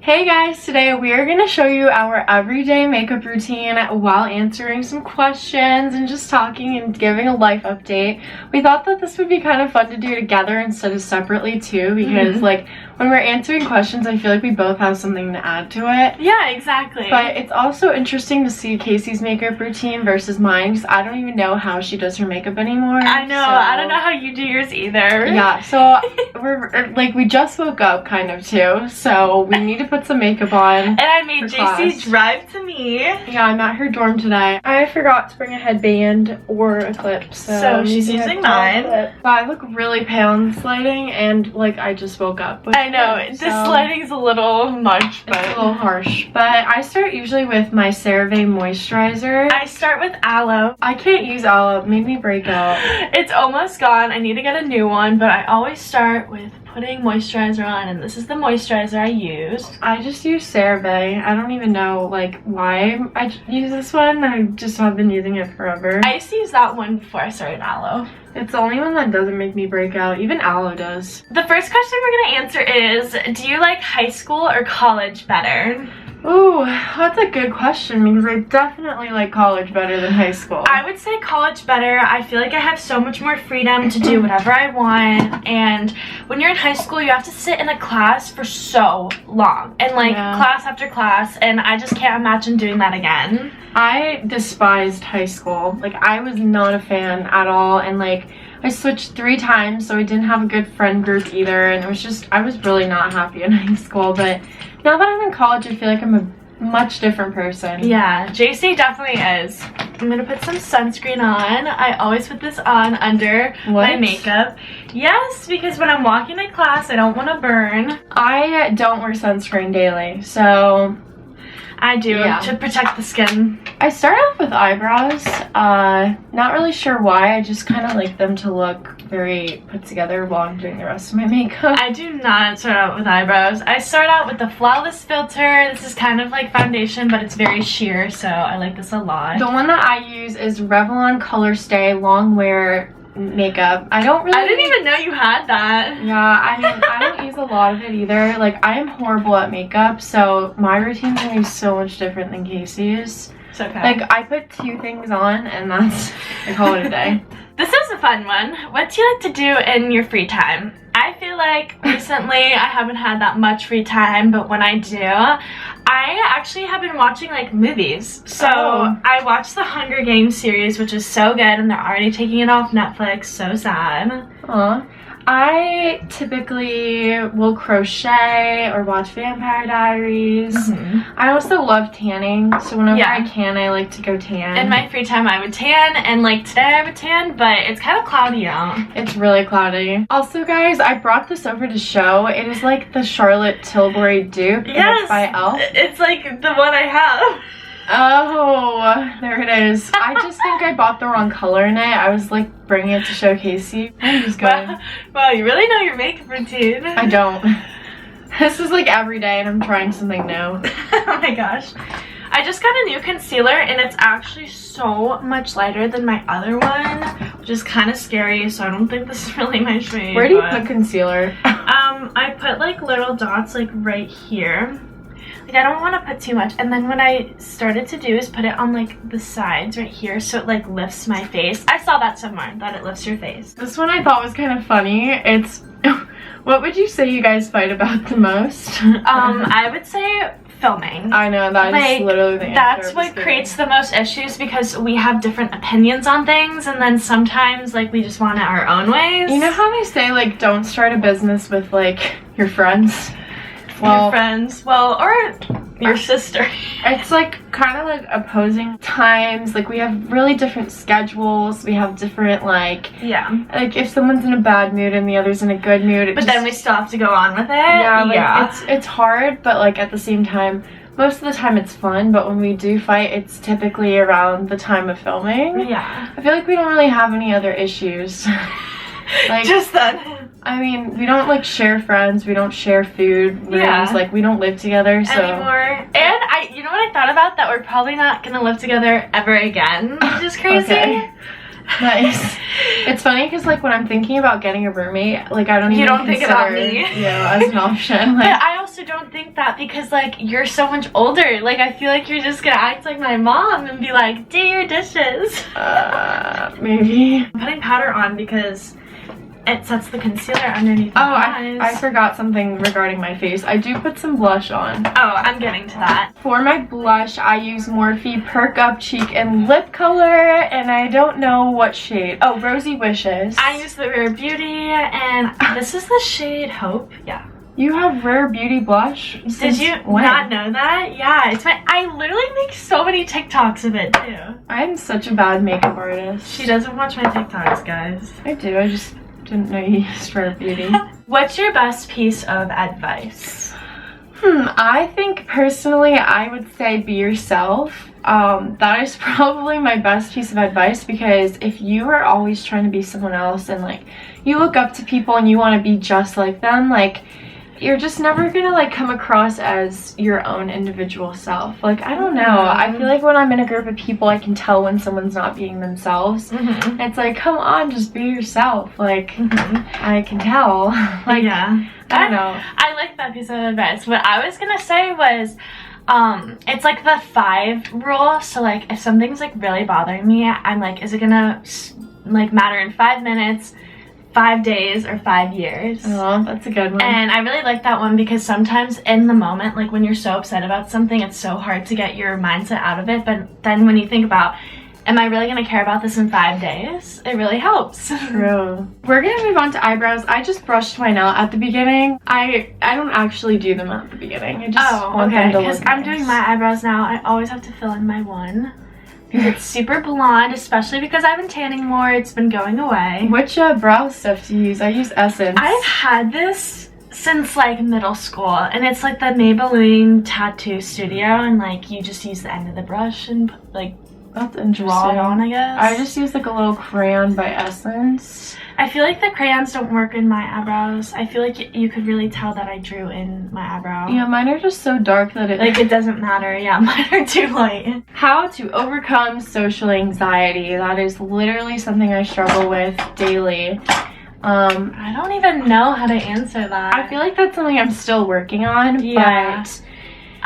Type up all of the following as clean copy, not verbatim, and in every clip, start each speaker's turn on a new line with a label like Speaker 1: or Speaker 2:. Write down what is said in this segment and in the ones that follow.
Speaker 1: Hey guys, today we are going to show you our everyday makeup routine while answering some questions and just talking and giving a life update. We thought that this would be kind of fun to do together instead of separately too, because like when we're answering questions I feel like we both have something to add to it.
Speaker 2: Yeah, exactly.
Speaker 1: But it's also interesting to see Kacy's makeup routine versus mine, because I don't even know how she does her makeup anymore.
Speaker 2: I know, I don't know how you do yours either.
Speaker 1: Yeah, so we just woke up kind of too, so we need to put some makeup on.
Speaker 2: And I made Jacy drive to me.
Speaker 1: Yeah, I'm at her dorm today. I forgot to bring a headband or a clip, so
Speaker 2: she's using mine.
Speaker 1: But I look really pale in this lighting, and like I just woke up.
Speaker 2: I know, this lighting's a little much, but
Speaker 1: it's a little harsh. But I start usually with my CeraVe moisturizer.
Speaker 2: I start with aloe.
Speaker 1: I can't use aloe, it made me break out.
Speaker 2: It's almost gone. I need to get a new one, but I always start with putting moisturizer on, and this is the moisturizer I use.
Speaker 1: I just use CeraVe. I don't even know like why I use this one. I just have been using it forever.
Speaker 2: I used to use that one before I started aloe.
Speaker 1: It's the only one that doesn't make me break out. Even aloe does.
Speaker 2: The first question we're gonna answer is, do you like high school or college better?
Speaker 1: Ooh, that's a good question, because I definitely like college better than high school.
Speaker 2: I would say college better. I feel like I have so much more freedom to do whatever I want, and when you're in high school you have to sit in a class for so long, and like class after class, and I just can't imagine doing that again.
Speaker 1: I despised high school. Like, I was not a fan at all, and like I switched 3 times, so I didn't have a good friend group either, and it was just, I was really not happy in high school. But now that I'm in college, I feel like I'm a much different person.
Speaker 2: Yeah, Jacy definitely is. I'm gonna put some sunscreen on. I always put this on under my makeup. Yes, because when I'm walking to class, I don't want to burn.
Speaker 1: I don't wear sunscreen daily, so
Speaker 2: I do, to protect the skin.
Speaker 1: I start off with eyebrows. Not really sure why. I just kind of like them to look very put together while I'm doing the rest of my makeup.
Speaker 2: I do not start out with eyebrows. I start out with the Flawless filter. This is kind of like foundation, but it's very sheer, so I like this a lot.
Speaker 1: The one that I use is Revlon Color Stay Long Wear makeup. I didn't
Speaker 2: even know you had that.
Speaker 1: Yeah, I mean, I don't use a lot of it either. Like, I am horrible at makeup, so my routine's gonna be so much different than Kacy's.
Speaker 2: It's okay.
Speaker 1: Like, I put 2 things on, and I call it a day.
Speaker 2: This is a fun one. What do you like to do in your free time? I feel like recently I haven't had that much free time, but when I do, I actually have been watching like movies. So I watched the Hunger Games series, which is so good, and they're already taking it off Netflix. So sad.
Speaker 1: Aw. I typically will crochet or watch Vampire Diaries. I also love tanning, so whenever I can, I like to go tan.
Speaker 2: In my free time, I would tan, and like today I would tan, but it's kind of cloudy out.
Speaker 1: It's really cloudy. Also, guys, I brought this over to show. It is like the Charlotte Tilbury dupe.
Speaker 2: Yes,
Speaker 1: and it's by e.l.f.
Speaker 2: It's like the one I have.
Speaker 1: Oh, there it is. I just think I bought the wrong color in it. I was like bringing it to show Kacy. I'm just going.
Speaker 2: Wow, you really know your makeup routine.
Speaker 1: I don't. This is like every day, and I'm trying something new.
Speaker 2: Oh my gosh. I just got a new concealer, and it's actually so much lighter than my other one, which is kind of scary, so I don't think this is really my shade.
Speaker 1: Where do you put concealer?
Speaker 2: I put like little dots like right here. Like, I don't want to put too much, and then what I started to do is put it on like the sides right here, so it like lifts my face. I saw that somewhere, that it lifts your face.
Speaker 1: This one I thought was kind of funny. It's what would you say you guys fight about the most?
Speaker 2: I would say filming.
Speaker 1: I know, that is literally the answer.
Speaker 2: That's what creates the most issues, because we have different opinions on things, and then sometimes like we just want it our own ways.
Speaker 1: You know how they say like don't start a business with like your friends?
Speaker 2: Well, your friends, or your sister.
Speaker 1: It's like kind of like opposing times. Like, we have really different schedules. We have different like like if someone's in a bad mood and the other's in a good mood,
Speaker 2: but then we still have to go on with it.
Speaker 1: Yeah, like it's hard, but like at the same time, most of the time it's fun. But when we do fight, it's typically around the time of filming.
Speaker 2: Yeah,
Speaker 1: I feel like we don't really have any other issues. Like,
Speaker 2: just that.
Speaker 1: I mean, we don't like share friends, we don't share food rooms, like we don't live together
Speaker 2: anymore. And you know what I thought about? That we're probably not gonna live together ever again, which is crazy.
Speaker 1: Nice. It's funny because like when I'm thinking about getting a roommate, like I don't even
Speaker 2: think about me.
Speaker 1: Yeah, as an option. Like,
Speaker 2: but I also don't think that because like you're so much older. Like I feel like you're just gonna act like my mom and be like, do your dishes.
Speaker 1: Maybe.
Speaker 2: I'm putting powder on because it sets the concealer underneath my eyes.
Speaker 1: I forgot something regarding my face. I do put some blush on.
Speaker 2: Oh, I'm getting to that.
Speaker 1: For my blush, I use Morphe Perk Up Cheek and Lip Color, and I don't know what shade. Oh, Rosy Wishes.
Speaker 2: I use the Rare Beauty, and this is the shade Hope. Yeah.
Speaker 1: You have Rare Beauty blush?
Speaker 2: Did you not know that? Yeah, it's my. I literally make so many TikToks of it too.
Speaker 1: I'm such a bad makeup artist.
Speaker 2: She doesn't watch my TikToks, guys.
Speaker 1: I do. I just didn't know you used Rare Beauty.
Speaker 2: What's your best piece of advice?
Speaker 1: I think personally I would say be yourself. That is probably my best piece of advice, because if you are always trying to be someone else and like you look up to people and you want to be just like them, like you're just never gonna like come across as your own individual self. Like I don't know, I feel like when I'm in a group of people I can tell when someone's not being themselves. It's like, come on, just be yourself. Like I can tell. Like
Speaker 2: yeah,
Speaker 1: I don't know.
Speaker 2: I like that piece of advice. What I was gonna say was it's like the 5 rule. So like if something's like really bothering me, I'm like, is it gonna like matter in 5 minutes, 5 days, or 5 years?
Speaker 1: Oh, that's a good one.
Speaker 2: And I really like that one because sometimes in the moment, like when you're so upset about something, it's so hard to get your mindset out of it. But then when you think about, am I really gonna care about this in 5 days? It really helps.
Speaker 1: True. We're gonna move on to eyebrows. I just brushed mine out at the beginning. I don't actually do them at the beginning. I just want them to look
Speaker 2: because
Speaker 1: nice.
Speaker 2: I'm doing my eyebrows now. I always have to fill in my one. It's super blonde, especially because I've been tanning more. It's been going away.
Speaker 1: Which brow stuff do you use? I use Essence.
Speaker 2: I've had this since like middle school, and it's like the Maybelline Tattoo Studio, and like you just use the end of the brush and like
Speaker 1: that's interesting.
Speaker 2: Draw it on, I guess.
Speaker 1: I just use like a little crayon by Essence.
Speaker 2: I feel like the crayons don't work in my eyebrows. I feel like you could really tell that I drew in my eyebrow.
Speaker 1: Yeah, mine are just so dark that
Speaker 2: it doesn't matter. Yeah, mine are too light.
Speaker 1: How to overcome social anxiety. That is literally something I struggle with daily.
Speaker 2: I don't even know how to answer that.
Speaker 1: I feel like that's something I'm still working on, but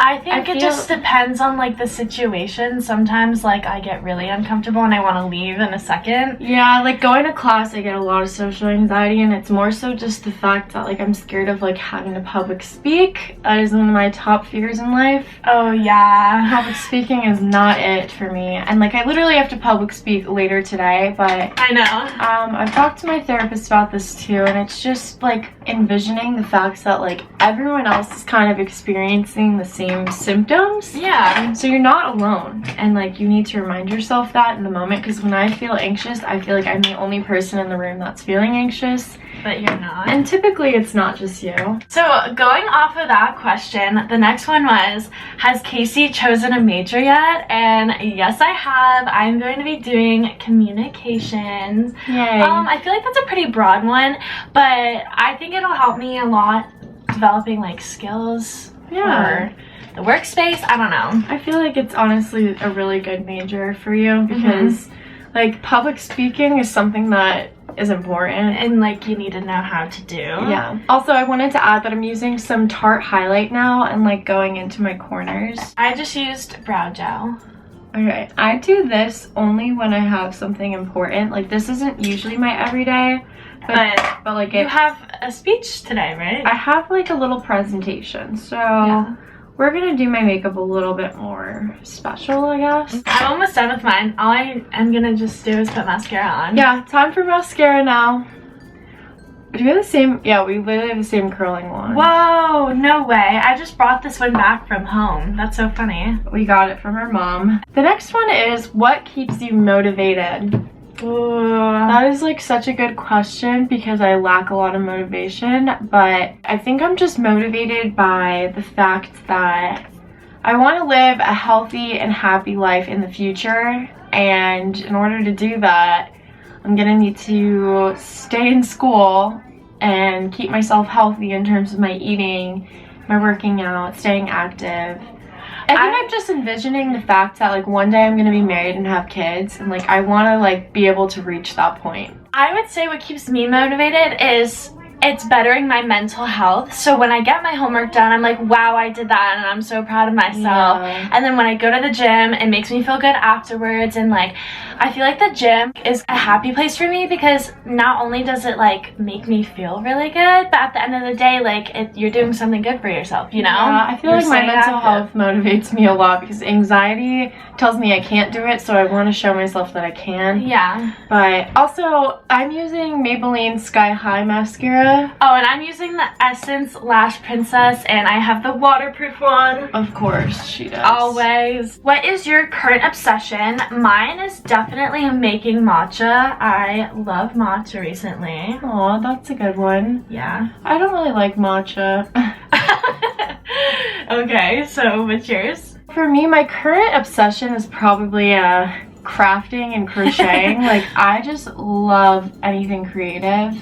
Speaker 2: I think it just depends on like the situation. Sometimes like I get really uncomfortable and I want to leave in a second. Yeah,
Speaker 1: like going to class I get a lot of social anxiety, and it's more so just the fact that like I'm scared of like having to public speak. That is one of my top fears in life.
Speaker 2: Oh yeah.
Speaker 1: Public speaking is not it for me. And like I literally have to public speak later today, but
Speaker 2: I know.
Speaker 1: I've talked to my therapist about this too, and it's just like envisioning the fact that like everyone else is kind of experiencing the same symptoms.
Speaker 2: Yeah.
Speaker 1: So you're not alone, and like you need to remind yourself that in the moment, because when I feel anxious I feel like I'm the only person in the room that's feeling anxious.
Speaker 2: But you're not.
Speaker 1: And typically it's not just you.
Speaker 2: So going off of that question, the next one was, has Kacy chosen a major yet? And yes, I have. I'm going to be doing communications.
Speaker 1: Yay.
Speaker 2: I feel like that's a pretty broad one, but I think it'll help me a lot developing like skills for the workspace. I don't know.
Speaker 1: I feel like it's honestly a really good major for you, because like public speaking is something that is important
Speaker 2: and like you need to know how to do.
Speaker 1: Yeah. Also, I wanted to add that I'm using some Tarte highlight now and like going into my corners.
Speaker 2: I just used brow gel.
Speaker 1: Okay, I do this only when I have something important. Like this isn't usually my everyday, but like
Speaker 2: you have a speech today, right?
Speaker 1: I have like a little presentation, so we're gonna do my makeup a little bit more special, I guess.
Speaker 2: I'm almost done with mine. All I am gonna just do is put mascara on.
Speaker 1: Yeah, time for mascara now. Do we have the same? Yeah, we literally have the same curling one.
Speaker 2: Whoa, no way. I just brought this one back from home. That's so funny.
Speaker 1: We got it from our mom. The next one is, what keeps you motivated?
Speaker 2: Ooh.
Speaker 1: That is like such a good question, because I lack a lot of motivation, but I think I'm just motivated by the fact that I want to live a healthy and happy life in the future, and in order to do that I'm gonna need to stay in school and keep myself healthy in terms of my eating, my working out, staying active. I think I'm just envisioning the fact that like one day I'm gonna be married and have kids, and like I want to like be able to reach that point.
Speaker 2: I would say what keeps me motivated is it's bettering my mental health. So when I get my homework done, I'm like, wow, I did that, and I'm so proud of myself.
Speaker 1: Yeah.
Speaker 2: And then when I go to the gym, it makes me feel good afterwards. And like, I feel like the gym is a happy place for me because not only does it like make me feel really good, but at the end of the day, like you're doing something good for yourself, you know?
Speaker 1: Yeah, I feel like my mental health motivates me a lot because anxiety tells me I can't do it, so I want to show myself that I can.
Speaker 2: Yeah.
Speaker 1: But also, I'm using Maybelline Sky High mascara.
Speaker 2: Oh, and I'm using the Essence Lash Princess, and I have the waterproof one.
Speaker 1: Of course, she does.
Speaker 2: Always. What is your current obsession? Mine is definitely making matcha. I love matcha recently.
Speaker 1: Aw, that's a good one.
Speaker 2: Yeah.
Speaker 1: I don't really like matcha.
Speaker 2: Okay, so what's yours?
Speaker 1: For me, my current obsession is probably crafting and crocheting. Like, I just love anything creative.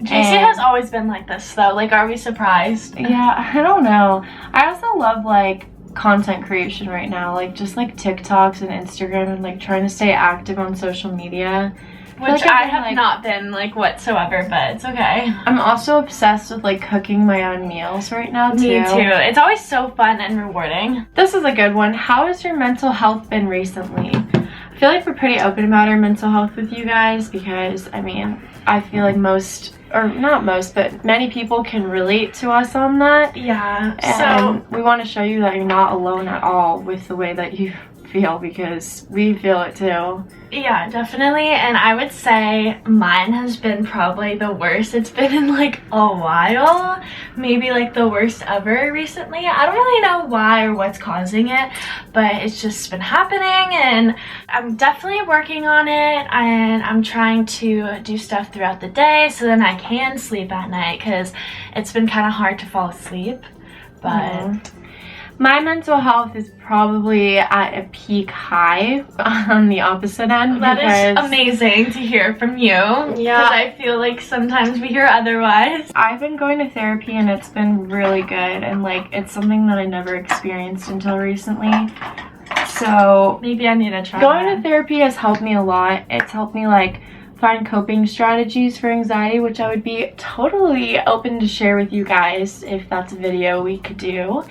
Speaker 2: Jacy has always been like this though. Like, are we surprised?
Speaker 1: Yeah, I don't know. I also love like content creation right now, like just like TikToks and Instagram, and like trying to stay active on social media.
Speaker 2: Which I have not been like whatsoever, but it's okay.
Speaker 1: I'm also obsessed with like cooking my own meals right now too.
Speaker 2: Me too. It's always so fun and rewarding.
Speaker 1: This is a good one. How has your mental health been recently? I feel like we're pretty open about our mental health with you guys because, I mean, I feel like most, or not most, but many people can relate to us on that.
Speaker 2: Yeah.
Speaker 1: And we want to show you that you're not alone at all with the way that you feel, because we feel it too.
Speaker 2: Yeah, definitely. And I would say mine has been probably the worst. It's been in like a while, maybe like the worst ever recently. I don't really know why or what's causing it, but it's just been happening, and I'm definitely working on it, and I'm trying to do stuff throughout the day so then I can sleep at night, because it's been kind of hard to fall asleep. But
Speaker 1: my mental health is probably at a peak high on the opposite end.
Speaker 2: That is amazing to hear from you. Yeah. Because I feel like sometimes we hear otherwise.
Speaker 1: I've been going to therapy, and it's been really good, and like it's something that I never experienced until recently. So
Speaker 2: maybe I need to try
Speaker 1: going to therapy has helped me a lot. It's helped me like find coping strategies for anxiety, which I would be totally open to share with you guys if that's a video we could do.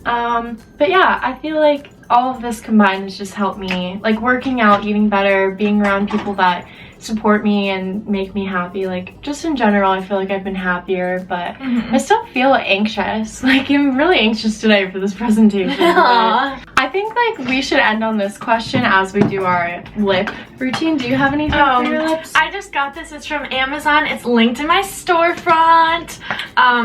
Speaker 1: But yeah, I feel like all of this combined has just helped me, like working out, eating better, being around people that support me and make me happy. Like just in general, I feel like I've been happier, but I still feel anxious. Like I'm really anxious today for this presentation. I think like we should end on this question as we do our lip routine. Do you have anything for your lips?
Speaker 2: I just got this. It's from Amazon. It's linked in my storefront.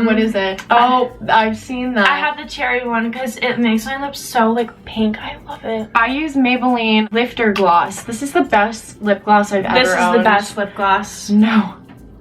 Speaker 1: What is it? Oh, I've seen that.
Speaker 2: I have the cherry one because it makes my lips so like pink. I love it.
Speaker 1: I use Maybelline Lifter Gloss. This is the best lip gloss I've ever owned.
Speaker 2: This is the best lip gloss.
Speaker 1: No,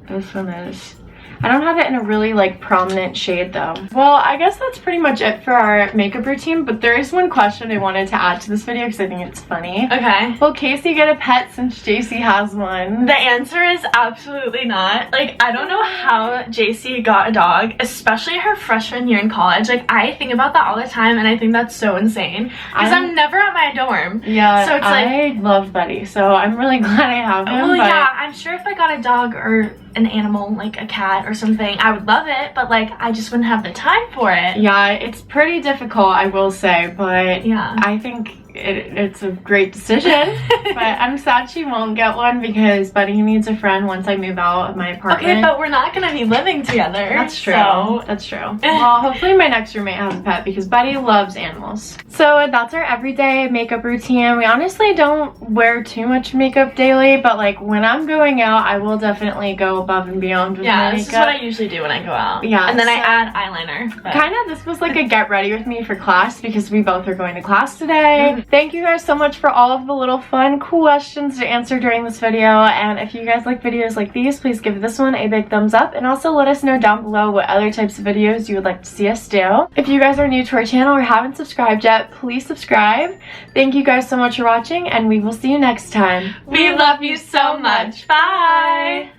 Speaker 1: this one is. I don't have it in a really like prominent shade though. Well, I guess that's pretty much it for our makeup routine, but there is one question I wanted to add to this video because I think it's funny.
Speaker 2: Okay.
Speaker 1: Will Kacy get a pet since Jacy has one?
Speaker 2: The answer is absolutely not. Like, I don't know how Jacy got a dog, especially her freshman year in college. Like, I think about that all the time, and I think that's so insane because I'm never at my dorm.
Speaker 1: Yeah,
Speaker 2: so it's like,
Speaker 1: I love Buddy, so I'm really glad I have him.
Speaker 2: Well, yeah, I'm sure if I got a dog or an animal, like a cat or something, I would love it, but like I just wouldn't have the time for it.
Speaker 1: Yeah, it's pretty difficult, I will say, but
Speaker 2: yeah,
Speaker 1: I think it's a great decision. But I'm sad she won't get one because Buddy needs a friend once I move out of my apartment.
Speaker 2: Okay, but we're not gonna be living together.
Speaker 1: That's true.
Speaker 2: So.
Speaker 1: That's true. Well, hopefully my next roommate has a pet because Buddy loves animals. So that's our everyday makeup routine. We honestly don't wear too much makeup daily, but like when I'm going out, I will definitely go above and beyond with my makeup.
Speaker 2: This is what I usually do when I go out.
Speaker 1: Yeah.
Speaker 2: And then I add eyeliner.
Speaker 1: Kind of, this was like a get ready with me for class because we both are going to class today. Thank you guys so much for all of the little fun questions to answer during this video, and if you guys like videos like these, please give this one a big thumbs up, and also let us know down below what other types of videos you would like to see us do. If you guys are new to our channel or haven't subscribed yet, please subscribe. Thank you guys so much for watching, and we will see you next time.
Speaker 2: We love you so much. Bye!